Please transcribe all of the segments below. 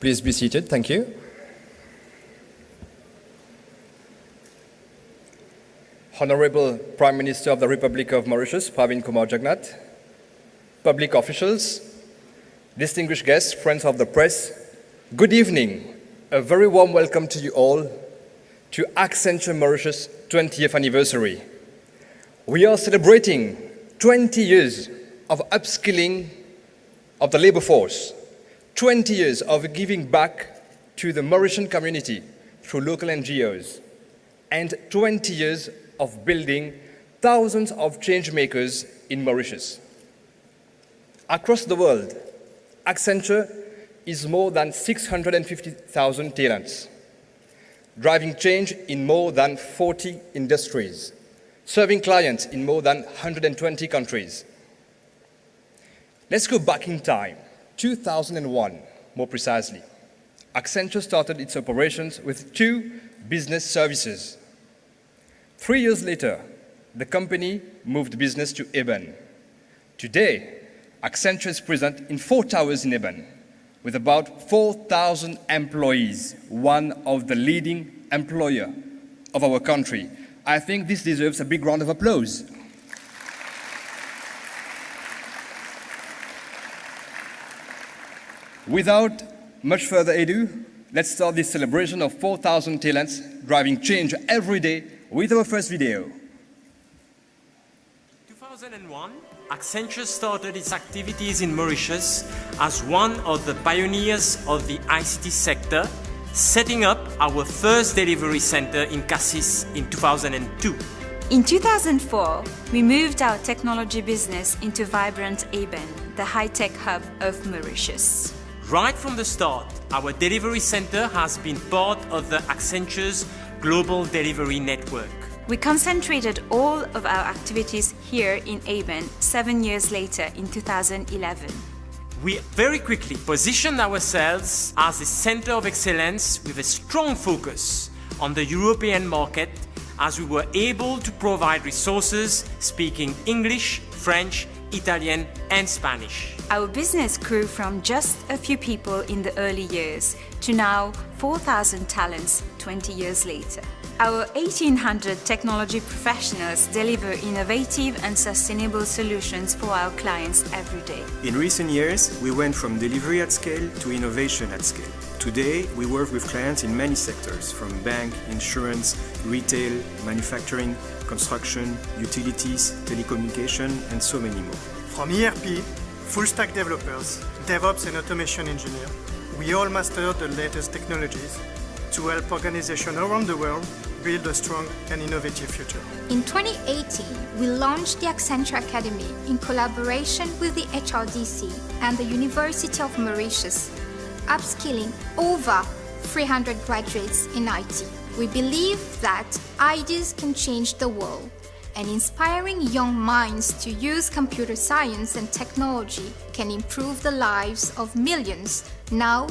Please be seated. Thank you. Honorable Prime Minister of the Republic of Mauritius, Pravin Kumar Jagnnath, public officials, distinguished guests, friends of the press, good evening. A very warm welcome to you all to Accenture Mauritius 20th anniversary. We are celebrating 20 years of upskilling of the labor force, 20 years of giving back to the Mauritian community through local NGOs, and 20 years of building thousands of change makers in Mauritius. Across the world, Accenture is more than 650,000 talents, driving change in more than 40 industries, serving clients in more than 120 countries. Let's go back in time, 2001, more precisely. Accenture started its operations with 2 business services. 3 years later, the company moved business to Eben. Today, Accenture is present in 4 towers in Eben, with about 4,000 employees, one of the leading employer of our country. I think this deserves a big round of applause. Without much further ado, let's start this celebration of 4,000 talents driving change every day with our first video. 2001, Accenture started its activities in Mauritius as one of the pioneers of the ICT sector, setting up our first delivery center in Cassis in 2002. In 2004, we moved our technology business into vibrant Eben, the high-tech hub of Mauritius. Right from the start, our delivery center has been part of the Accenture's global delivery network. We concentrated all of our activities here in Eben 7 years later in 2011. We very quickly positioned ourselves as a center of excellence with a strong focus on the European market, as we were able to provide resources speaking English, French, Italian and Spanish. Our business grew from just a few people in the early years to now 4,000 talents 20 years later. Our 1,800 technology professionals deliver innovative and sustainable solutions for our clients every day. In recent years, we went from delivery at scale to innovation at scale. Today, we work with clients in many sectors, from bank, insurance, retail, manufacturing, construction, utilities, telecommunication, and so many more. From ERP, full-stack developers, DevOps and automation engineers, we all master the latest technologies to help organizations around the world build a strong and innovative future. In 2018, we launched the Accenture Academy in collaboration with the HRDC and the University of Mauritius, upskilling over 300 graduates in IT. We believe that ideas can change the world, and inspiring young minds to use computer science and technology can improve the lives of millions now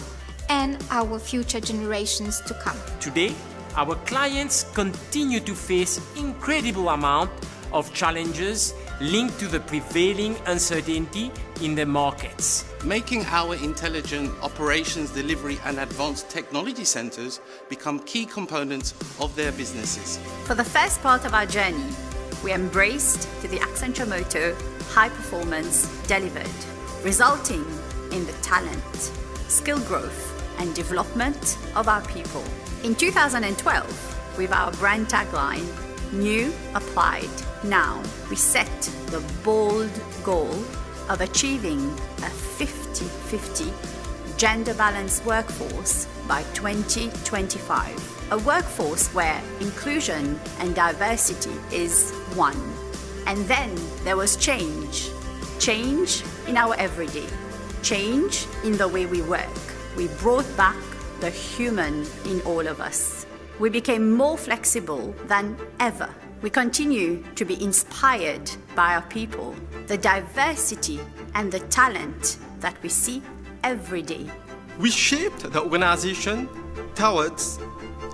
and our future generations to come. Today, our clients continue to face incredible amount of challenges linked to the prevailing uncertainty in the markets. Making our intelligent operations delivery and advanced technology centers become key components of their businesses. For the first part of our journey, we embraced the Accenture motto, high performance delivered, resulting in the talent, skill growth, and development of our people. In 2012, with our brand tagline, New, Applied, Now, we set the bold goal of achieving a 50-50 gender-balanced workforce by 2025. A workforce where inclusion and diversity is one. And then there was change. Change in our everyday. Change in the way we work. We brought back the human in all of us. We became more flexible than ever We continue to be inspired by our people, the diversity and the talent that we see every day. We shaped the organization towards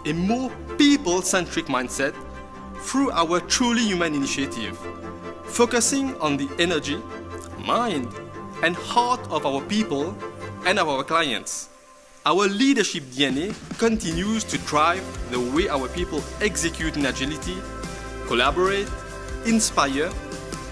a more people-centric mindset through our Truly Human initiative, focusing on the energy, mind, and heart of our people and of our clients. Our leadership DNA continues to drive the way our people execute in agility, collaborate, inspire,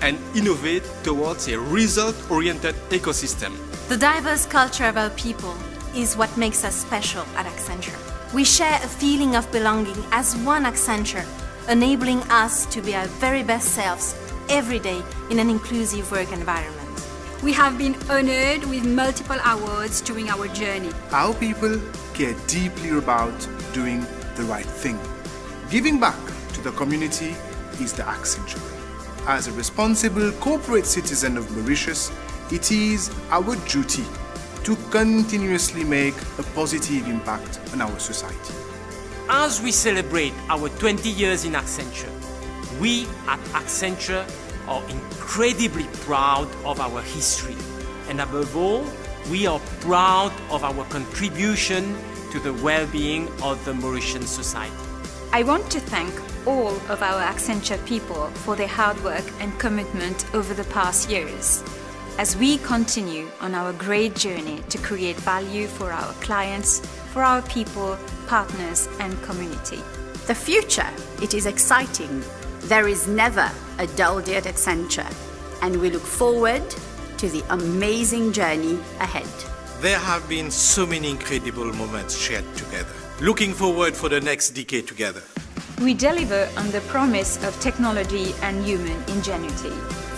and innovate towards a result-oriented ecosystem. The diverse culture of our people is what makes us special at Accenture. We share a feeling of belonging as one Accenture, enabling us to be our very best selves every day in an inclusive work environment. We have been honored with multiple awards during our journey. Our people care deeply about doing the right thing. Giving back to the community is the Accenture way. As a responsible corporate citizen of Mauritius, it is our duty to continuously make a positive impact on our society. As we celebrate our 20 years in Accenture, we at Accenture are incredibly proud of our history. And above all, we are proud of our contribution to the well-being of the Mauritian society. I want to thank all of our Accenture people for their hard work and commitment over the past years, as we continue on our great journey to create value for our clients, for our people, partners, and community. The future, it is exciting. There is never a dull day at Accenture, and we look forward to the amazing journey ahead. There have been so many incredible moments shared together. Looking forward for the next decade together. We deliver on the promise of technology and human ingenuity.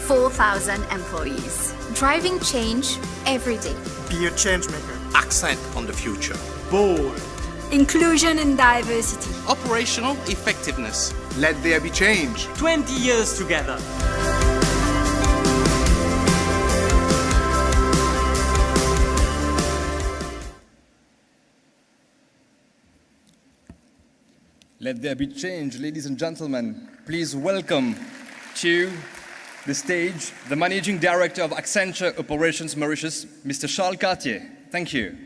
4,000 employees. Driving change every day. Be a change maker. Accent on the future. Bold. Inclusion and diversity. Operational effectiveness. Let there be change. 20 years together. Let there be change, ladies and gentlemen. Please welcome to the stage the Managing Director of Accenture Operations Mauritius, Mr. Charles Cartier. Thank you.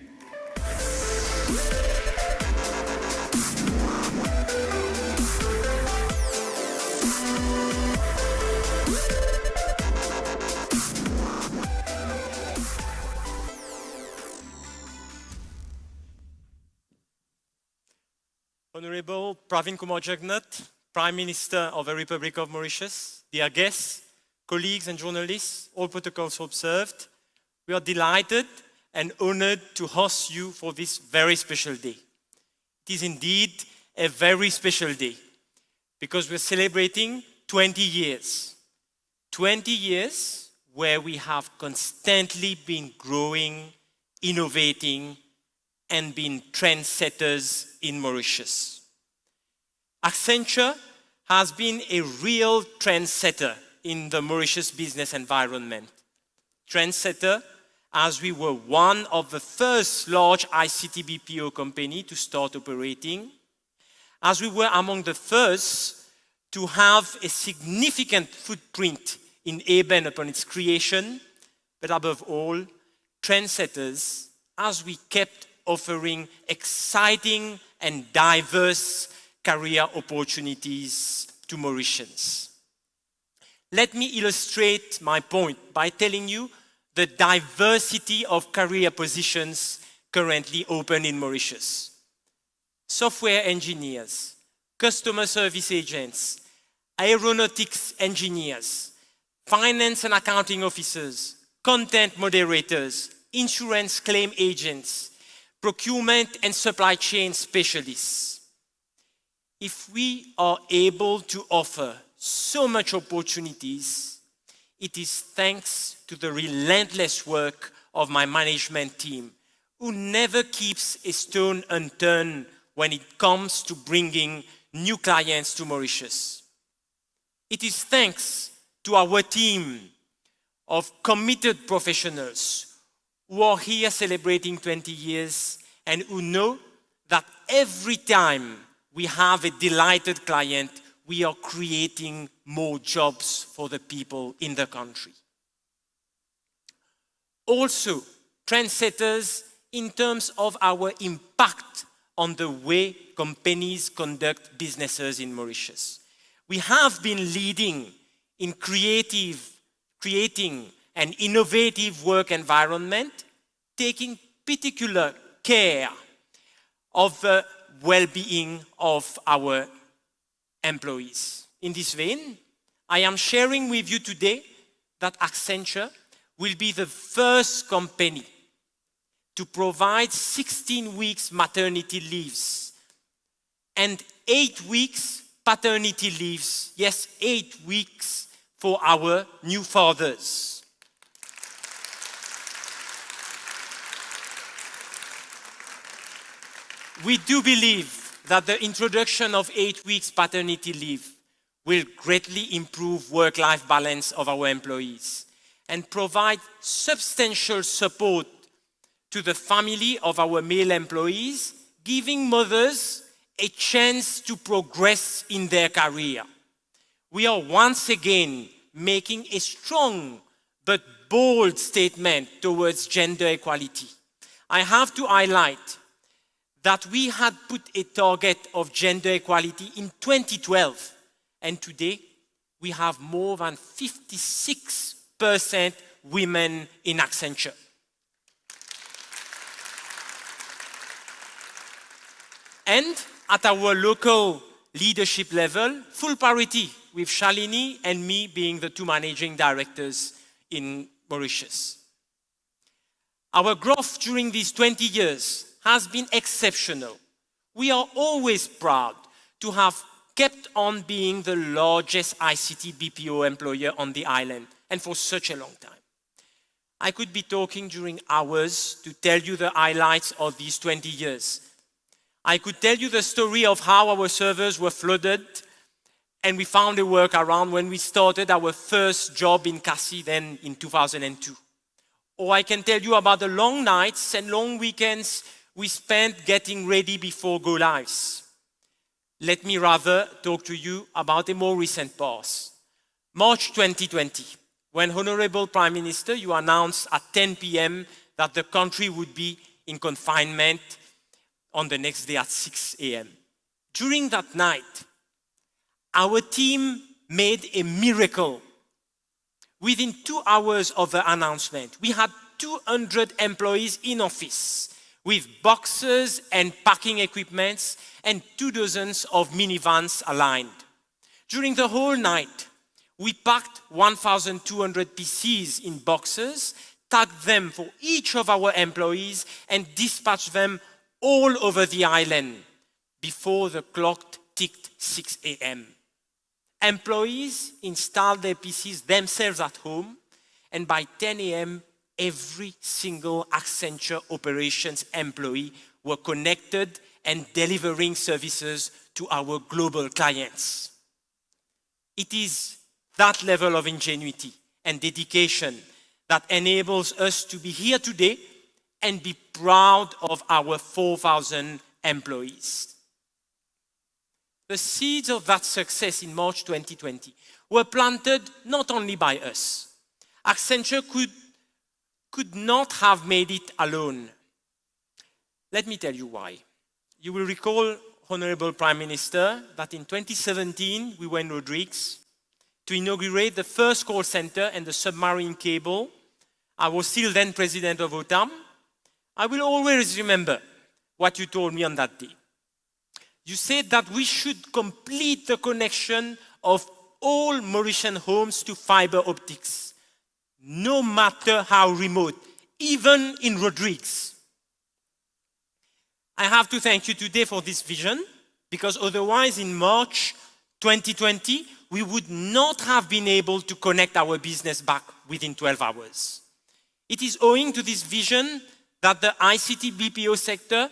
Honorable Pravin Kumar Jagannath, Prime Minister of the Republic of Mauritius, dear guests, colleagues and journalists, all protocols observed, we are delighted and honored to host you for this very special day. It is indeed a very special day because we're celebrating 20 years. 20 years where we have constantly been growing, innovating, and being trendsetters in Mauritius. Accenture has been a real trendsetter in the Mauritius business environment. Trendsetter as we were one of the first large ICT BPO company to start operating, as we were among the first to have a significant footprint in ABN upon its creation, but above all, trendsetters as we kept offering exciting and diverse career opportunities to Mauritians. Let me illustrate my point by telling you the diversity of career positions currently open in Mauritius. Software engineers, customer service agents, aeronautics engineers, finance and accounting officers, content moderators, insurance claim agents, procurement and supply chain specialists. If we are able to offer so much opportunities, it is thanks to the relentless work of my management team, who never keeps a stone unturned when it comes to bringing new clients to Mauritius. It is thanks to our team of committed professionals who are here celebrating 20 years and who know that every time we have a delighted client, we are creating more jobs for the people in the country. Also, trendsetters in terms of our impact on the way companies conduct businesses in Mauritius. We have been leading in creating an innovative work environment, taking particular care of the well-being of our employees. In this vein, I am sharing with you today that Accenture will be the first company to provide 16 weeks maternity leaves and 8 weeks paternity leaves. Yes, 8 weeks for our new fathers. We do believe that the introduction of 8 weeks paternity leave will greatly improve work-life balance of our employees and provide substantial support to the family of our male employees, giving mothers a chance to progress in their career. We are once again making a strong but bold statement towards gender equality. I have to highlight that we had put a target of gender equality in 2012, and today we have more than 56% women in Accenture. And at our local leadership level, full parity, with Shalini and me being the two managing directors in Mauritius. Our growth during these 20 years has been exceptional. We are always proud to have kept on being the largest ICT BPO employer on the island, and for such a long time. I could be talking during hours to tell you the highlights of these 20 years. I could tell you the story of how our servers were flooded and we found a workaround when we started our first job in Kassi then in 2002. Or I can tell you about the long nights and long weekends we spent getting ready before go lives. Let me rather talk to you about a more recent past. March 2020, when Honorable Prime Minister, you announced at 10 p.m. that the country would be in confinement on the next day at 6 a.m. During that night, our team made a miracle. Within 2 hours of the announcement, we had 200 employees in office with boxes and packing equipments and 24 of minivans aligned. During the whole night, we packed 1,200 PCs in boxes, tagged them for each of our employees, and dispatched them all over the island before the clock ticked 6 a.m. Employees installed their PCs themselves at home, and by 10 a.m., every single Accenture operations employee were connected and delivering services to our global clients. It is that level of ingenuity and dedication that enables us to be here today and be proud of our 4,000 employees. The seeds of that success in March 2020 were planted not only by us. Accenture could not have made it alone. Let me tell you why. You will recall, Honorable Prime Minister, that in 2017 we were in Rodrigues to inaugurate the first call center and the submarine cable. I was still then president of OTAM. I will always remember what you told me on that day. You said that we should complete the connection of all Mauritian homes to fiber optics, no matter how remote, even in Rodrigues. I have to thank you today for this vision, because otherwise in March 2020, we would not have been able to connect our business back within 12 hours. It is owing to this vision that the ICT BPO sector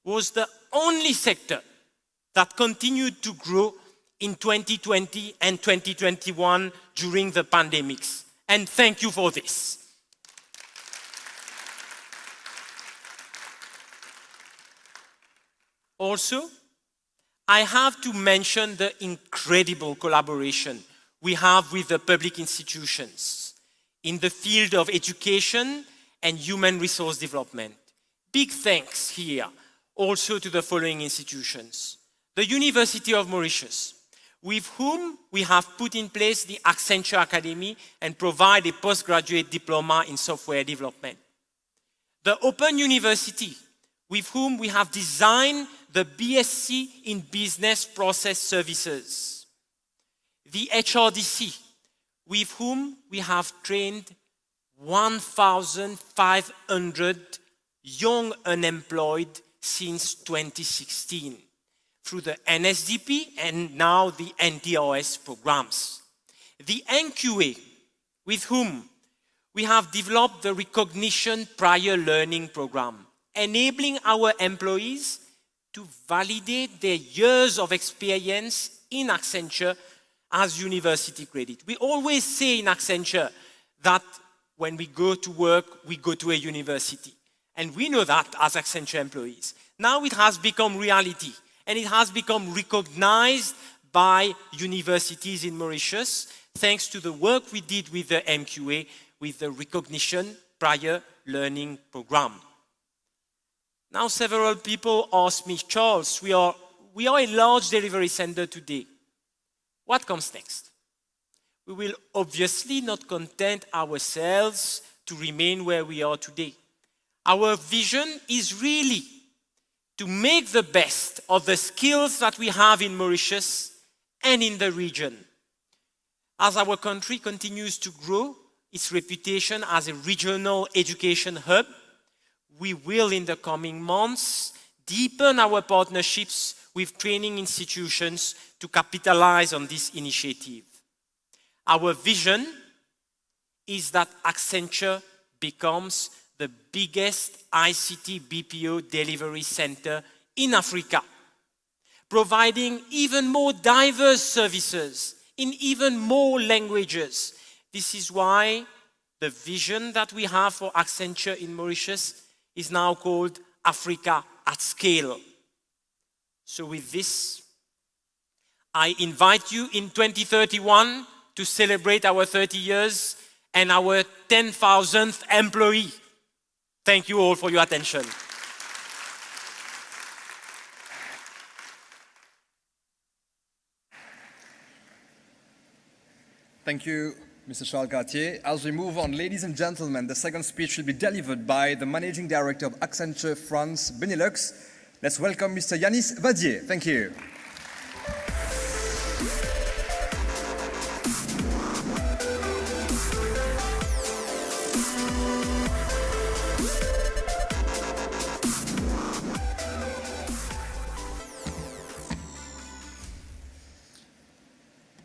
was the only sector that continued to grow in 2020 and 2021 during the pandemics. And thank you for this. Also, I have to mention the incredible collaboration we have with the public institutions in the field of education and human resource development. Big thanks here also to the following institutions. The University of Mauritius, with whom we have put in place the Accenture Academy and provide a postgraduate diploma in software development. The Open University, with whom we have designed the BSc in Business Process Services. The HRDC, with whom we have trained 1,500 young unemployed since 2016 through the NSDP and now the NTRS programs. The NQA, with whom we have developed the Recognition Prior Learning Program, enabling our employees to validate their years of experience in Accenture as university credit. We always say in Accenture that when we go to work, we go to a university. And we know that as Accenture employees. Now it has become reality, and it has become recognized by universities in Mauritius, thanks to the work we did with the MQA, with the Recognition Prior Learning Program. Now several people ask me, Charles, we are a large delivery center today. What comes next? We will obviously not content ourselves to remain where we are today. Our vision is really to make the best of the skills that we have in Mauritius and in the region. As our country continues to grow its reputation as a regional education hub, we will in the coming months deepen our partnerships with training institutions to capitalize on this initiative. Our vision is that Accenture becomes the biggest ICT BPO delivery center in Africa, providing even more diverse services in even more languages. This is why the vision that we have for Accenture in Mauritius is now called Africa at Scale. So with this, I invite you in 2031 to celebrate our 30 years and our 10,000th employee. Thank you all for your attention. Thank you, Mr. Charles Cartier. As we move on, ladies and gentlemen, the second speech will be delivered by the Managing Director of Accenture France Benelux. Let's welcome Mr. Yanis Vadier. Thank you.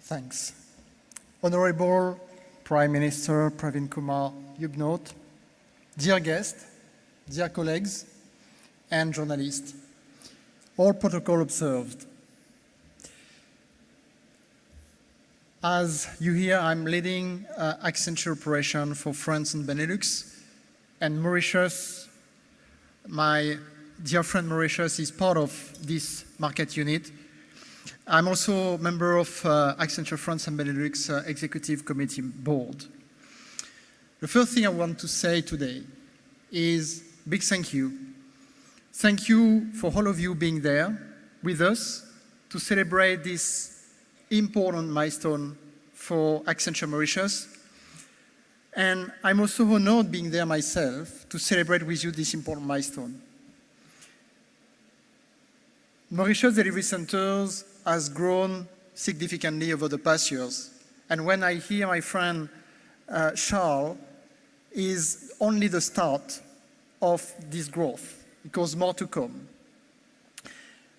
Thanks. Honorable Prime Minister Pravin Kumar Jugnauth, dear guests, dear colleagues, and journalists, all protocol observed. As you hear, I'm leading Accenture operation for France and Benelux, and Mauritius, my dear friend Mauritius, is part of this market unit. I'm also a member of Accenture France and Benelux Executive Committee Board. The first thing I want to say today is big thank you. Thank you for all of you being there with us to celebrate this important milestone for Accenture Mauritius. And I'm also honored being there myself to celebrate with you this important milestone. Mauritius Delivery Centers has grown significantly over the past years. And when I hear my friend Charles, is only the start of this growth, because more to come.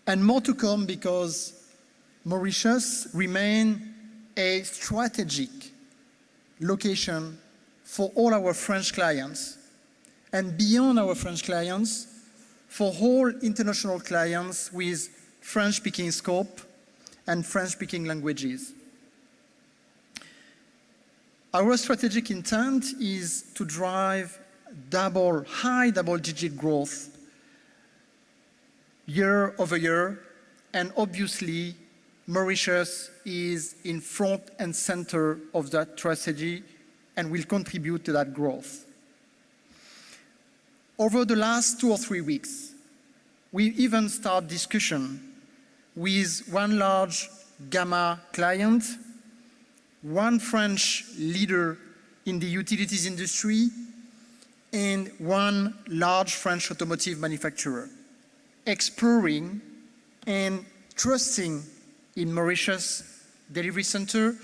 And more to come because Mauritius remains a strategic location for all our French clients, and beyond our French clients, for all international clients with French-speaking scope and French-speaking languages. Our strategic intent is to drive high double-digit growth year over year and obviously Mauritius is in front and center of that strategy and will contribute to that growth. Over the last 2 or 3 weeks, we even start discussion with one large Gamma client, one French leader in the utilities industry, and one large French automotive manufacturer, exploring and trusting in Mauritius Delivery Center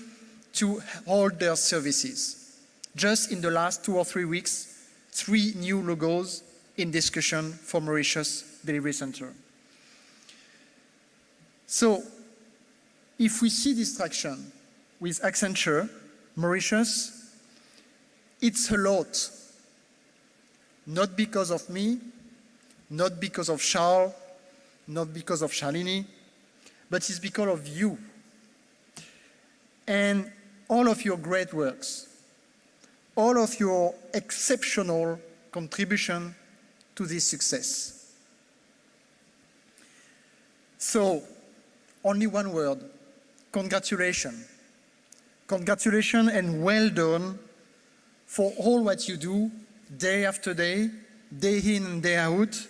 to hold their services. Just in the last 2 or 3 weeks, 3 new logos in discussion for Mauritius Delivery Center. So, if we see this traction with Accenture, Mauritius, it's a lot. Not because of me, not because of Charles, not because of Shalini, but it's because of you and all of your great works, all of your exceptional contribution to this success. So, only one word, congratulations. Congratulations and well done for all what you do day after day, day in and day out,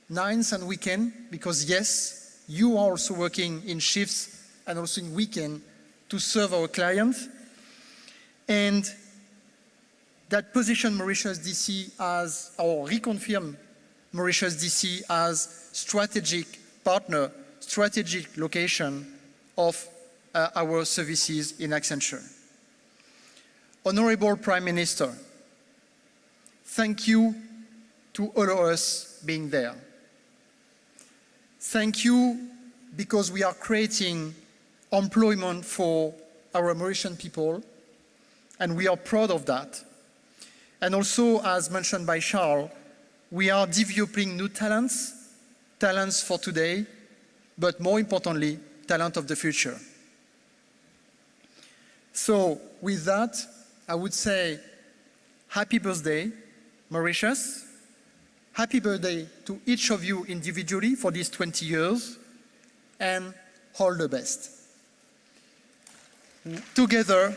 nights and weekend, because yes, you are also working in shifts and also in weekend to serve our clients. And that position Mauritius DC as, or reconfirm Mauritius DC as strategic partner, strategic location of our services in Accenture. Honorable Prime Minister, thank you to all of us being there. Thank you because we are creating employment for our Mauritian people, and we are proud of that. And also, as mentioned by Charles, we are developing new talents, talents for today, but more importantly, talent of the future. So with that, I would say happy birthday, Mauritius. Happy birthday to each of you individually for these 20 years, and all the best. Together,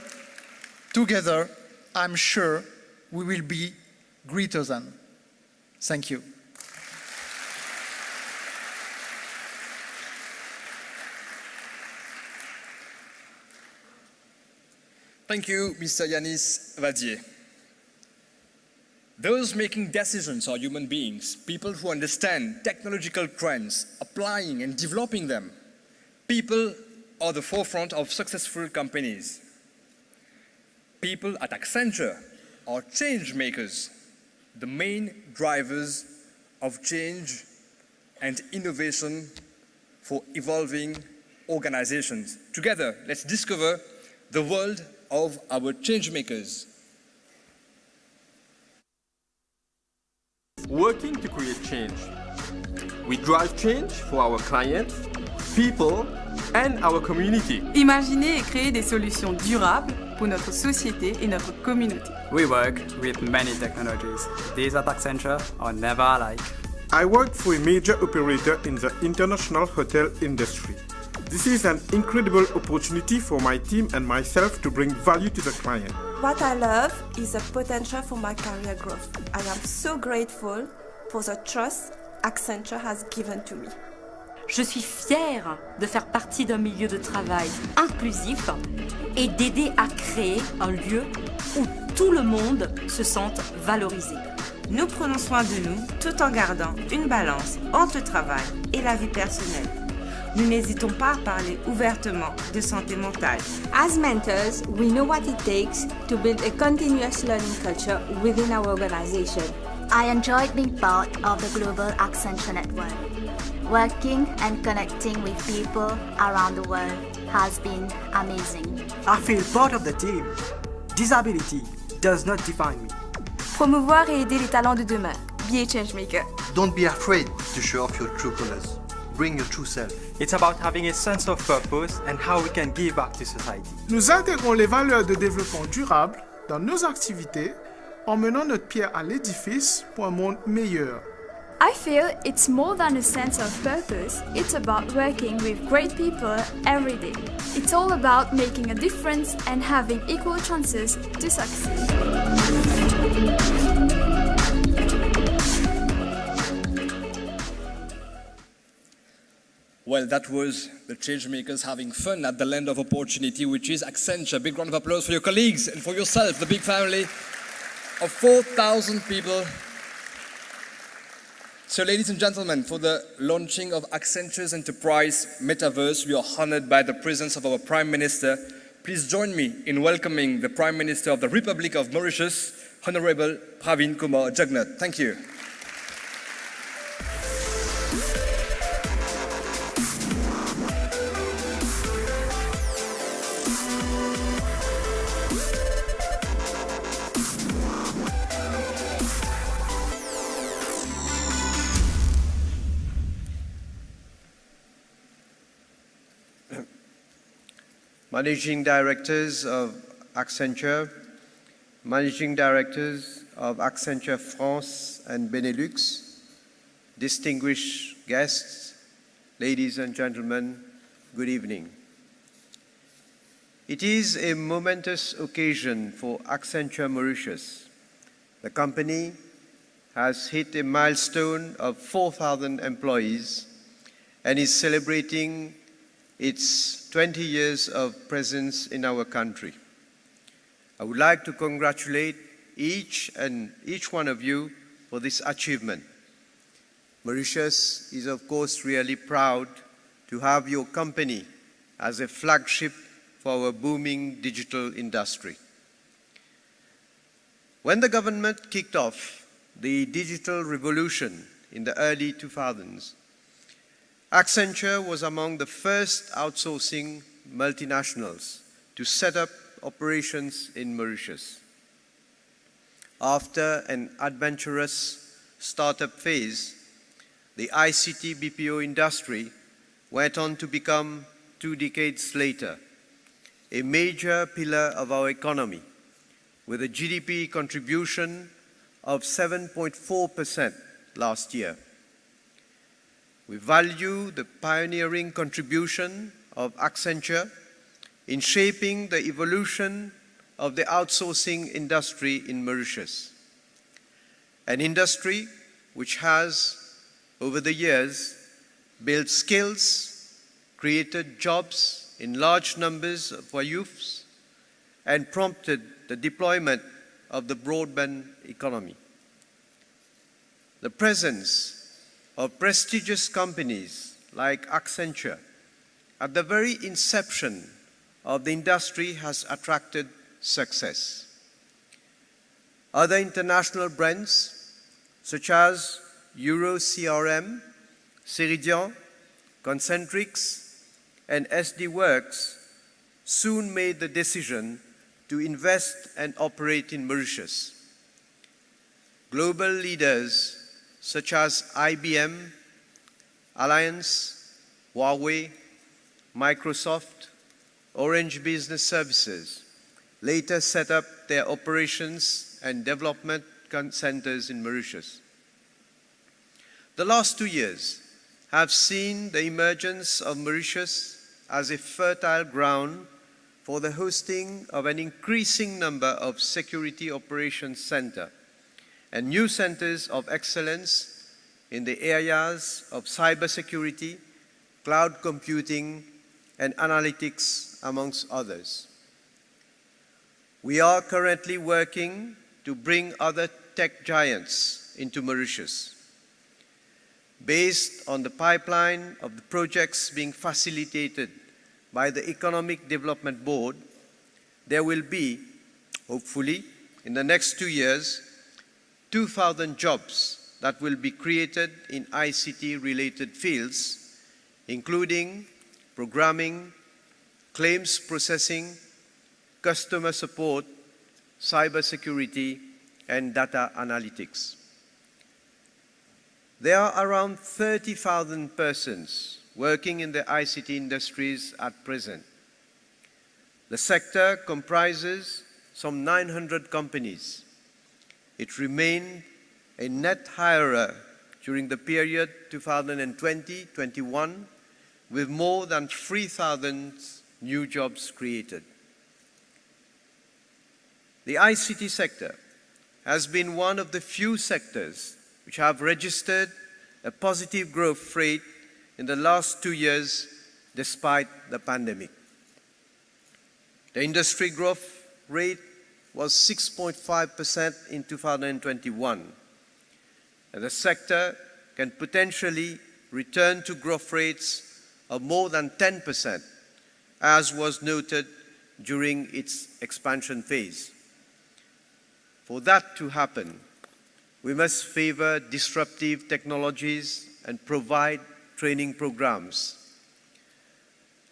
I'm sure we will be greater than. Thank you. Thank you, Mr. Yanis Vadier. Those making decisions are human beings, people who understand technological trends, applying and developing them. People are the forefront of successful companies. People at Accenture are change makers, the main drivers of change and innovation for evolving organizations. Together, let's discover the world of our change makers. Working to create change. We drive change for our clients, people, and our community. Imaginer et créer des solutions durables pour notre société et notre communauté. We work with many technologies. These at Accenture are never alike. I work for a major operator in the international hotel industry. This is an incredible opportunity for my team and myself to bring value to the client. What I love is the potential for my career growth. I am so grateful for the trust Accenture has given to me. Je suis fière de faire partie d'un milieu de travail inclusif et d'aider à créer un lieu où tout le monde se sente valorisé. Nous prenons soin de nous tout en gardant une balance entre le travail et la vie personnelle. Nous n'hésitons pas à parler ouvertement de santé mentale. As mentors, we know what it takes to build a continuous learning culture within our organization. I enjoyed being part of the global Accenture network. Working and connecting with people around the world has been amazing. I feel part of the team. Disability does not define me. Promouvoir et aider les talents de demain. Be a changemaker. Don't be afraid to show off your true colors. Bring your true self. It's about having a sense of purpose and how we can give back to society. Nous intégrons les valeurs de développement durable dans nos activités en menant notre pierre à l'édifice pour un monde meilleur. I feel it's more than a sense of purpose, it's about working with great people every day. It's all about making a difference and having equal chances to succeed. Well, that was the changemakers having fun at the land of opportunity, which is Accenture. Big round of applause for your colleagues and for yourself, the big family of 4,000 people. So, ladies and gentlemen, for the launching of Accenture's Enterprise Metaverse, we are honored by the presence of our Prime Minister. Please join me in welcoming the Prime Minister of the Republic of Mauritius, Honorable Pravin Kumar Jugnauth. Thank you. Managing Directors of Accenture, Managing Directors of Accenture France and Benelux, distinguished guests, ladies and gentlemen, good evening. It is a momentous occasion for Accenture Mauritius. The company has hit a milestone of 4,000 employees and is celebrating its 20 years of presence in our country. I would like to congratulate each one of you for this achievement. Mauritius is, of course, really proud to have your company as a flagship for our booming digital industry. When the government kicked off the digital revolution in the early 2000s, Accenture was among the first outsourcing multinationals to set up operations in Mauritius. After an adventurous startup phase, the ICT BPO industry went on to become, 2 decades later, a major pillar of our economy, with a GDP contribution of 7.4% last year. We value the pioneering contribution of Accenture in shaping the evolution of the outsourcing industry in Mauritius, an industry which has, over the years, built skills, created jobs in large numbers for youths, and prompted the deployment of the broadband economy. The presence of prestigious companies like Accenture at the very inception of the industry has attracted success. Other international brands such as EuroCRM, Ceridian, Concentrix, and SD Works soon made the decision to invest and operate in Mauritius. Global leaders such as IBM, Allianz, Huawei, Microsoft, Orange Business Services later set up their operations and development centers in Mauritius. The last 2 years have seen the emergence of Mauritius as a fertile ground for the hosting of an increasing number of security operations centers and new centers of excellence in the areas of cybersecurity, cloud computing, and analytics, amongst others. We are currently working to bring other tech giants into Mauritius. Based on the pipeline of the projects being facilitated by the Economic Development Board, there will be, hopefully, in the next 2 years, 2,000 jobs that will be created in ICT-related fields, including programming, claims processing, customer support, cybersecurity, and data analytics. There are around 30,000 persons working in the ICT industries at present. The sector comprises some 900 companies. It remained a net hirer during the period 2020-21, with more than 3,000 new jobs created. The ICT sector has been one of the few sectors which have registered a positive growth rate in the last 2 years despite the pandemic. The industry growth rate was 6.5% in 2021, and the sector can potentially return to growth rates of more than 10%, as was noted during its expansion phase. For that to happen, we must favor disruptive technologies and provide training programs.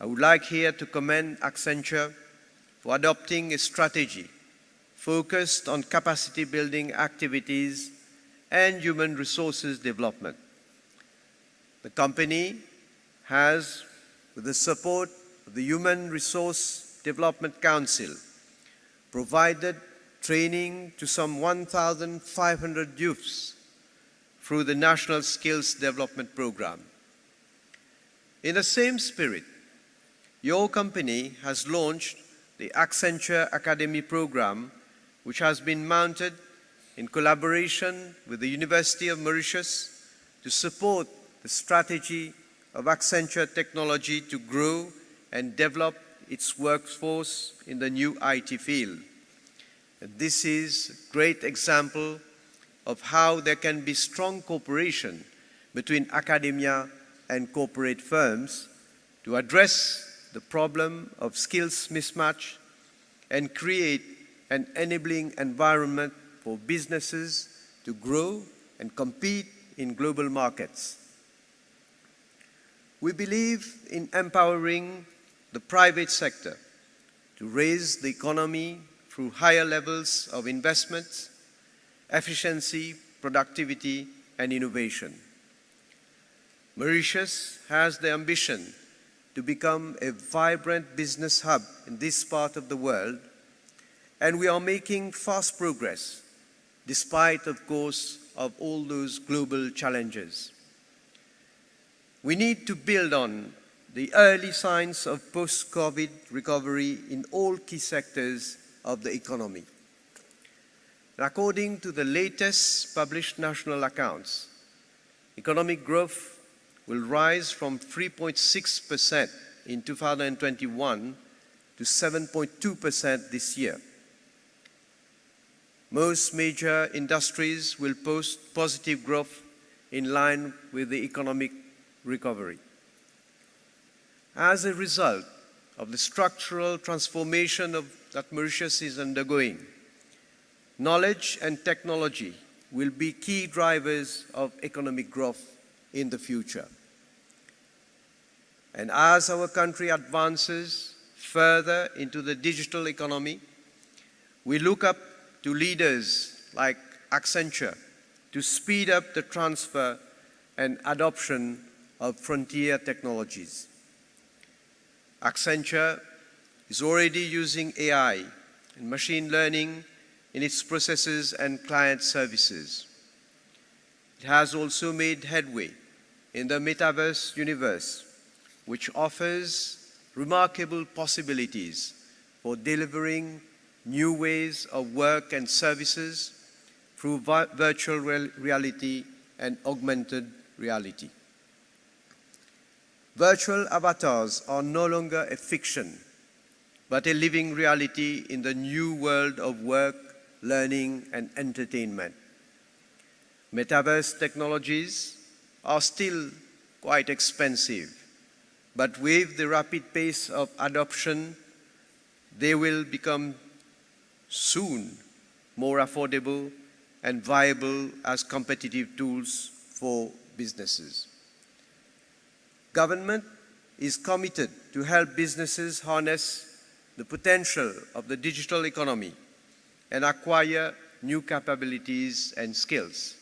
I would like here to commend Accenture for adopting a strategy focused on capacity building activities and human resources development. The company has, with the support of the Human Resource Development Council, provided training to some 1,500 youths through the National Skills Development Program. In the same spirit, your company has launched the Accenture Academy program, which has been mounted in collaboration with the University of Mauritius to support the strategy of Accenture Technology to grow and develop its workforce in the new IT field. And this is a great example of how there can be strong cooperation between academia and corporate firms to address the problem of skills mismatch and create an enabling environment for businesses to grow and compete in global markets. We believe in empowering the private sector to raise the economy through higher levels of investment, efficiency, productivity, and innovation. Mauritius has the ambition to become a vibrant business hub in this part of the world, and we are making fast progress, despite, of course, of all those global challenges. We need to build on the early signs of post-COVID recovery in all key sectors of the economy. According to the latest published national accounts, economic growth will rise from 3.6% in 2021 to 7.2% this year. Most major industries will post positive growth in line with the economic recovery. As a result of the structural transformation that Mauritius is undergoing, knowledge and technology will be key drivers of economic growth in the future. And as our country advances further into the digital economy, we look up to leaders like Accenture to speed up the transfer and adoption of frontier technologies. Accenture is already using AI and machine learning in its processes and client services. It has also made headway in the metaverse universe, which offers remarkable possibilities for delivering new ways of work and services through virtual reality and augmented reality. Virtual avatars are no longer a fiction, but a living reality in the new world of work, learning, and entertainment. Metaverse technologies are still quite expensive, but with the rapid pace of adoption, they will become soon more affordable and viable as competitive tools for businesses. Government is committed to help businesses harness the potential of the digital economy and acquire new capabilities and skills.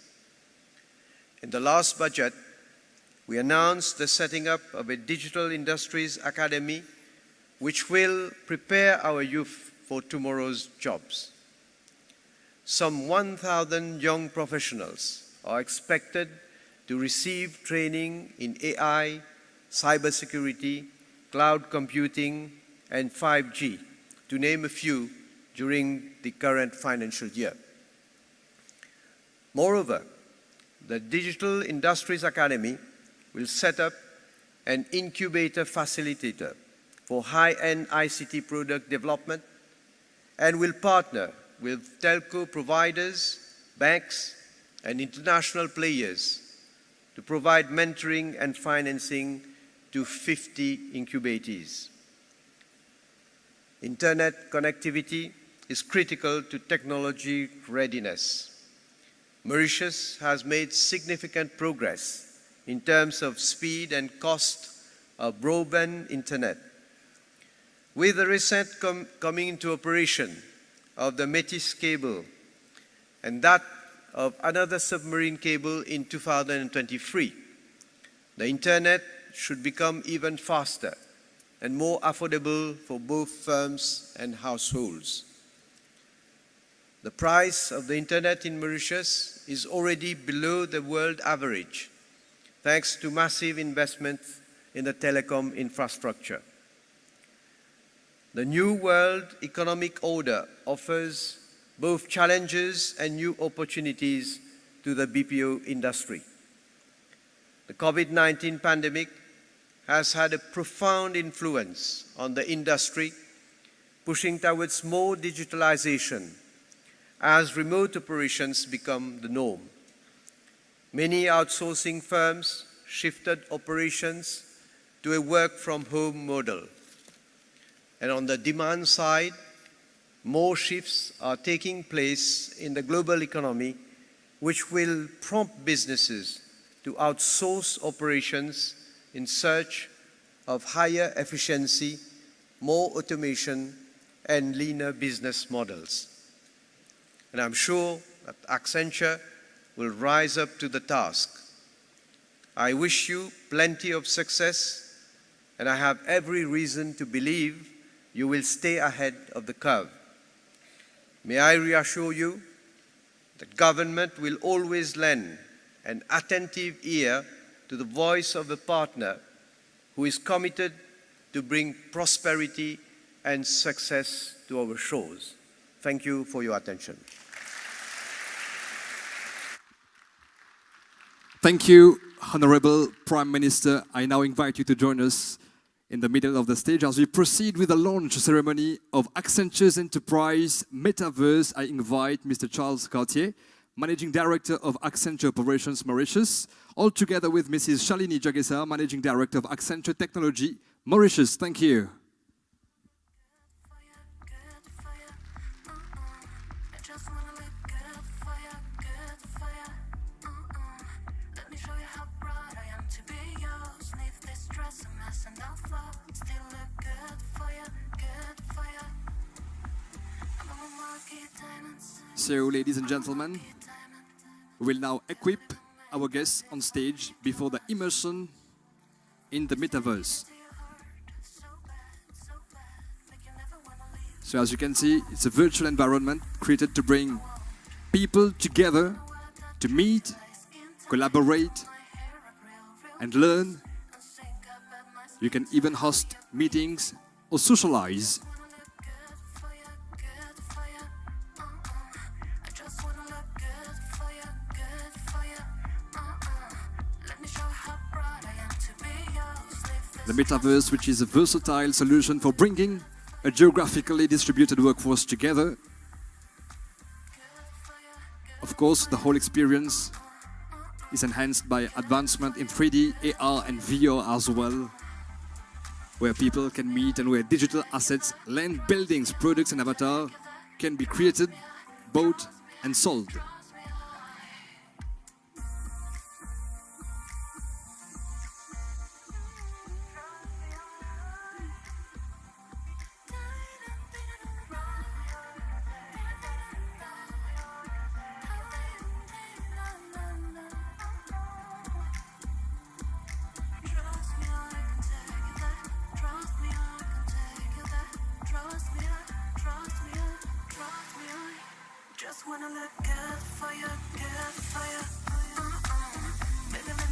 In the last budget, we announced the setting up of a Digital Industries Academy, which will prepare our youth for tomorrow's jobs. Some 1,000 young professionals are expected to receive training in AI, cybersecurity, cloud computing, and 5G, to name a few, during the current financial year. Moreover, the Digital Industries Academy will set up an incubator facilitator for high-end ICT product development and will partner with telco providers, banks, and international players to provide mentoring and financing to 50 incubators. Internet connectivity is critical to technology readiness. Mauritius has made significant progress in terms of speed and cost of broadband internet. With the recent coming into operation of the Metis cable and that of another submarine cable in 2023, the internet should become even faster and more affordable for both firms and households. The price of the internet in Mauritius is already below the world average, thanks to massive investments in the telecom infrastructure. The New World Economic Order offers both challenges and new opportunities to the BPO industry. The COVID-19 pandemic has had a profound influence on the industry, pushing towards more digitalization as remote operations become the norm. Many outsourcing firms shifted operations to a work-from-home model. And on the demand side, more shifts are taking place in the global economy, which will prompt businesses to outsource operations in search of higher efficiency, more automation, and leaner business models. And I'm sure that Accenture will rise up to the task. I wish you plenty of success, and I have every reason to believe you will stay ahead of the curve. May I reassure you that government will always lend an attentive ear to the voice of a partner who is committed to bring prosperity and success to our shores. Thank you for your attention. Thank you, Honorable Prime Minister. I now invite you to join us in the middle of the stage as we proceed with the launch ceremony of Accenture's Enterprise Metaverse. I invite Mr. Charles Cartier, Managing Director of Accenture Operations Mauritius, all together with Mrs. Shalini Jagesa, Managing Director of Accenture Technology Mauritius. Thank you. So, ladies and gentlemen, we will now equip our guests on stage before the immersion in the metaverse. So as you can see, it's a virtual environment created to bring people together to meet, collaborate, and learn. You can even host meetings or socialize. The metaverse, which is a versatile solution for bringing a geographically distributed workforce together. Of course, the whole experience is enhanced by advancement in 3D, AR and VR as well, where people can meet and where digital assets, land, buildings, products and avatar can be created, bought and sold. Just wanna look good for you, good for you. Baby,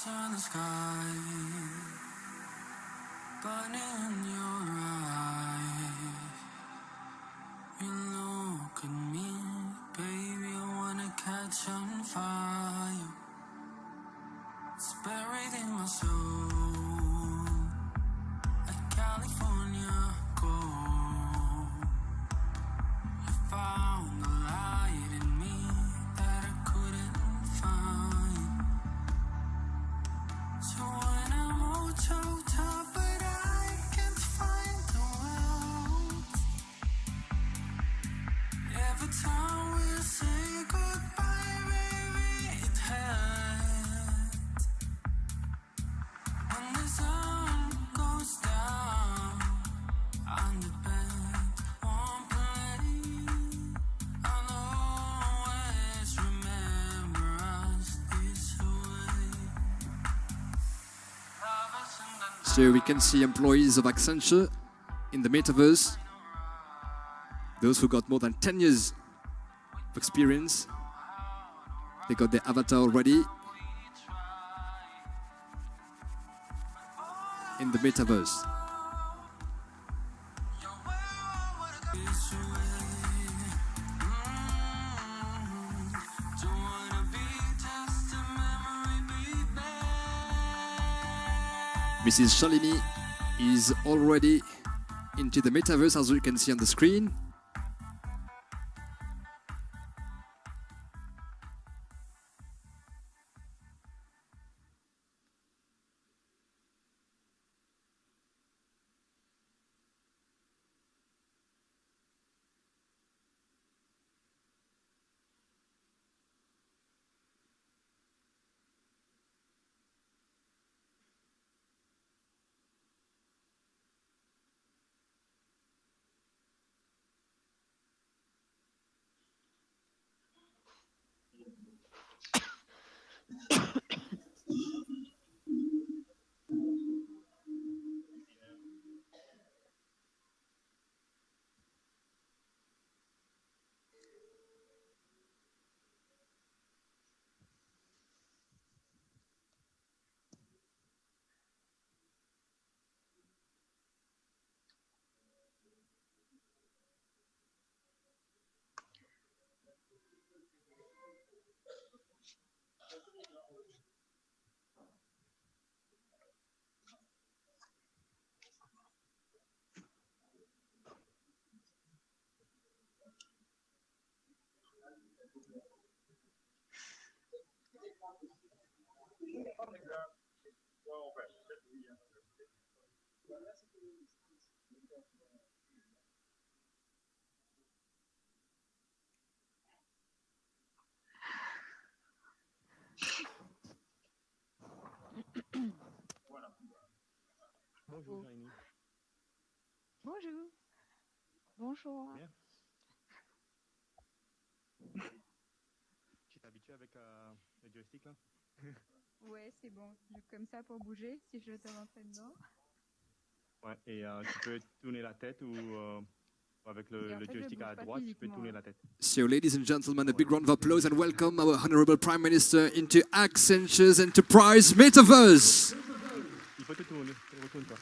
In the sky, burning in your eyes. You look at me, baby, I wanna catch on fire. It's buried in my soul, like California gold. You found the light in me that I couldn't find. So when I'm all choked up, but I can't find the words. Every time we say goodbye, baby, it hurts. When the sun goes down on the bed, won't play. I'll always remember us this way. So we can see employees of Accenture in the metaverse. Those who got more than 10 years of experience, they got their avatar already in the metaverse. Mrs. Shalini is already into the metaverse, as you can see on the screen. Bonjour, Jérémy. Bonjour. Bonjour. Bien. Tu t'es habitué avec le joystick là? Ouais, c'est bon. Comme ça pour bouger, si je te rentrer dedans. Ouais, et tu peux tourner la tête ou Avec le joystick à droite, tu peux tourner la tête. So, ladies and gentlemen, a big round of applause and welcome our Honorable Prime Minister into Accenture's Enterprise Metaverse. Il faut te tourner, retourne-toi.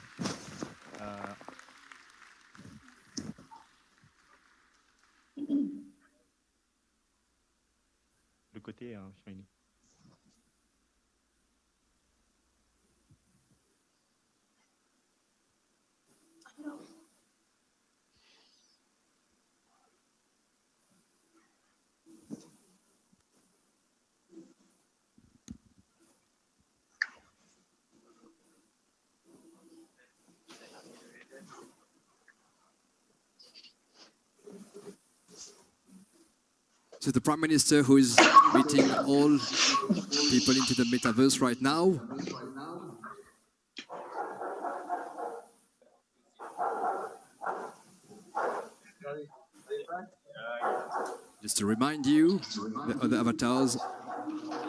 Le côté, shiny. So the Prime Minister who is meeting all people into the metaverse right now. Just to remind you, the other avatars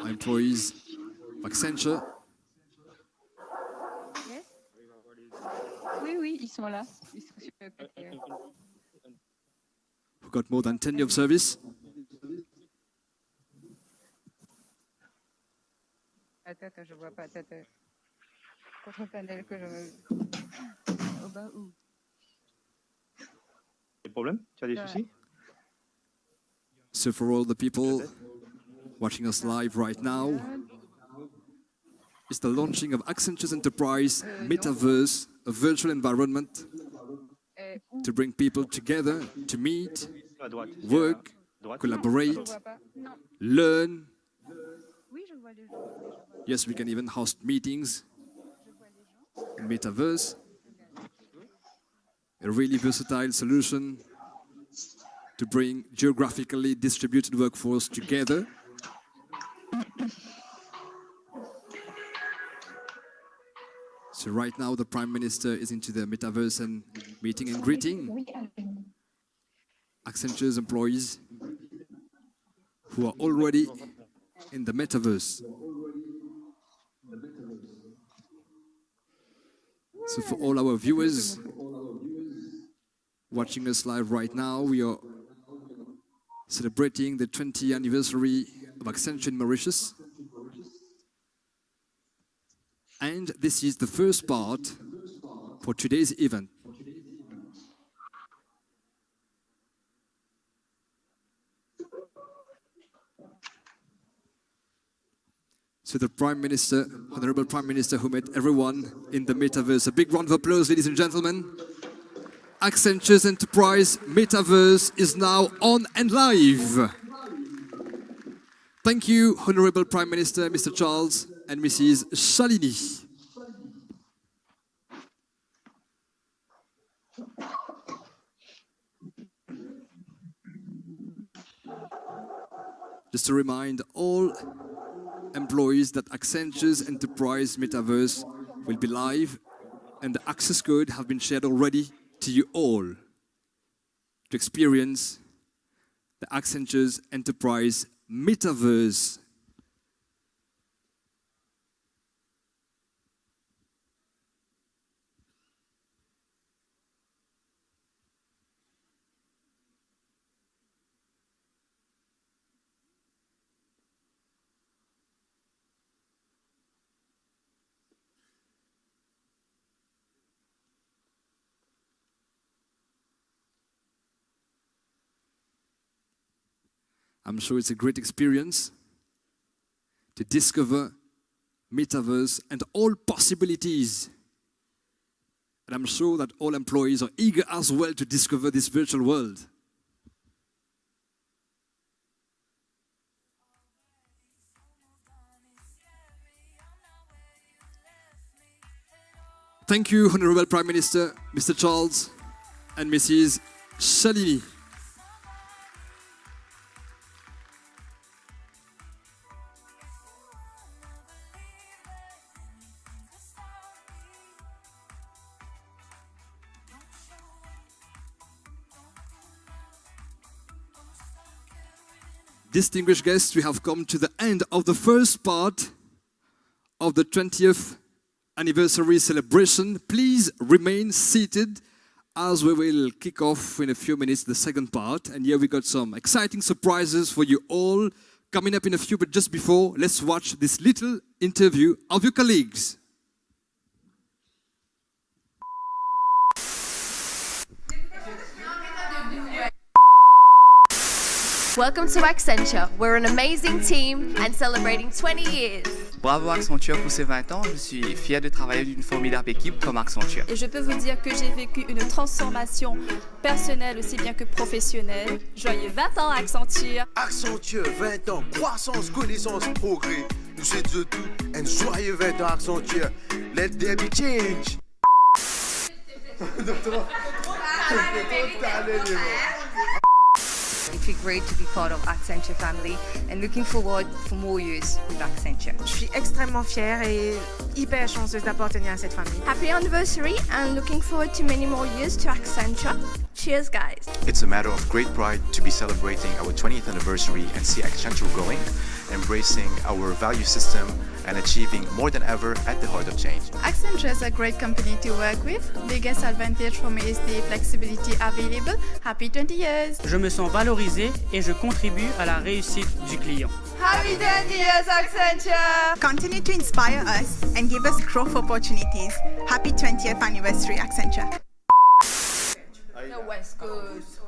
are employees of Accenture. Yes. Oui, oui, ils sont là. Ils sont sur le côté. Who got more than 10 years of service. Attends, je vois pas. Attends. Contre-panel que je... Au bas où? Des problèmes? Tu as des soucis? So for all the people watching us live right now, it's the launching of Accenture's Enterprise Metaverse, a virtual environment to bring people together, to meet, work, collaborate, learn. Yes, we can even host meetings in Metaverse. A really versatile solution to bring geographically distributed workforce together. So right now the Prime Minister is into the Metaverse and meeting and greeting Accenture's employees who are already in the Metaverse. So for all our viewers watching us live right now, we are celebrating the 20th anniversary of Accenture in Mauritius. And this is the first part for today's event. So the Prime Minister, Honorable Prime Minister who met everyone in the Metaverse. A big round of applause, ladies and gentlemen. Accenture's Enterprise Metaverse is now on and live. Thank you, Honorable Prime Minister, Mr. Charles and Mrs. Shalini. Just to remind all employees that Accenture's Enterprise Metaverse will be live and the access code have been shared already to you all to experience the Accenture's Enterprise Metaverse. I'm sure it's a great experience to discover Metaverse and all possibilities. And I'm sure that all employees are eager as well to discover this virtual world. Thank you, Honorable Prime Minister, Mr. Charles and Mrs. Shalini. Distinguished guests, we have come to the end of the first part of the 20th anniversary celebration. Please remain seated as we will kick off in a few minutes the second part. And here we got some exciting surprises for you all coming up in a few, but just before, let's watch this little interview of your colleagues. Welcome to Accenture. We're an amazing team and celebrating 20 years. Bravo Accenture pour ses 20 ans. Je suis fier de travailler d'une formidable équipe comme Accenture. Et je peux vous dire que j'ai vécu une transformation personnelle aussi bien que professionnelle. Joyeux 20 ans Accenture. Accenture, 20 ans, croissance, connaissance, progrès. Nous sommes de tout, un joyeux 20 ans Accenture. Let there be change. It feels great to be part of Accenture family and looking forward for more years with Accenture. Je suis extrêmement fière et hyper chanceuse d'appartenir à cette famille. Happy anniversary and looking forward to many more years to Accenture. Cheers, guys. It's a matter of great pride to be celebrating our 20th anniversary and see Accenture growing, embracing our value system and achieving more than ever at the heart of change. Accenture is a great company to work with. Biggest advantage for me is the flexibility available. Happy 20 years. Je me sens valorisé et je contribue à la réussite du client. Happy 20 years, Accenture! Continue to inspire us and give us growth opportunities. Happy 20th anniversary, The Accenture. West Coast.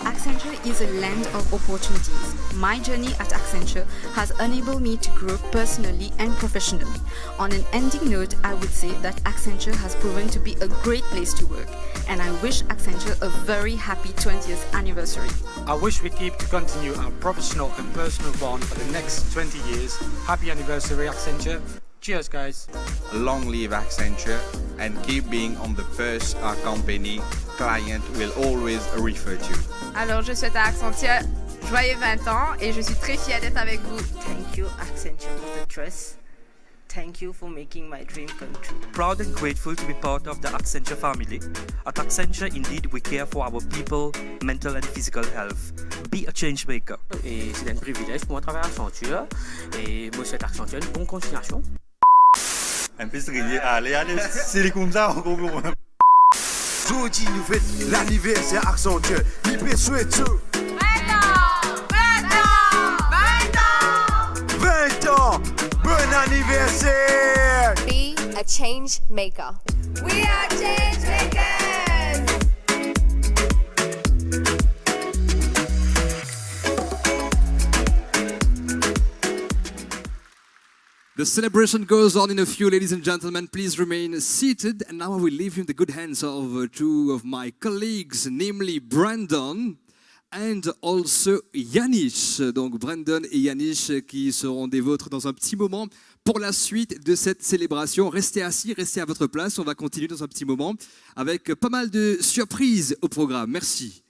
Accenture is a land of opportunities. My journey at Accenture has enabled me to grow personally and professionally. On an ending note, I would say that Accenture has proven to be a great place to work, and I wish Accenture a very happy 20th anniversary. I wish we keep to continue our professional and personal bond for the next 20 years. Happy anniversary, Accenture. Cheers, guys. Long live Accenture and keep being on the first company client will always refer to. Alors, je souhaite à Accenture joyeux 20 ans et je suis très fière d'être avec vous. Thank you, Accenture, for the trust. Thank you for making my dream come true. Proud and grateful to be part of the Accenture family. At Accenture, indeed, we care for our people, mental and physical health. Be a change maker. Et c'est un privilège pour moi de travailler à Accenture. Et moi, je souhaite à Accenture une bonne continuation. Un peu strillé. Allez, c'est comme ça, on comprend. Aujourd'hui, nous fêtons l'anniversaire Accenture. Hyper souhaiteux. 20 ans! Bon anniversaire! Be a change maker. We are change makers! The celebration goes on in a few, ladies and gentlemen. Please remain seated. And now I will leave you in the good hands of two of my colleagues, namely Brandon and also Yanish. Donc Brandon et Yanish qui seront des vôtres dans un petit moment pour la suite de cette célébration. Restez assis, restez à votre place. On va continuer dans un petit moment avec pas mal de surprises au programme. Merci.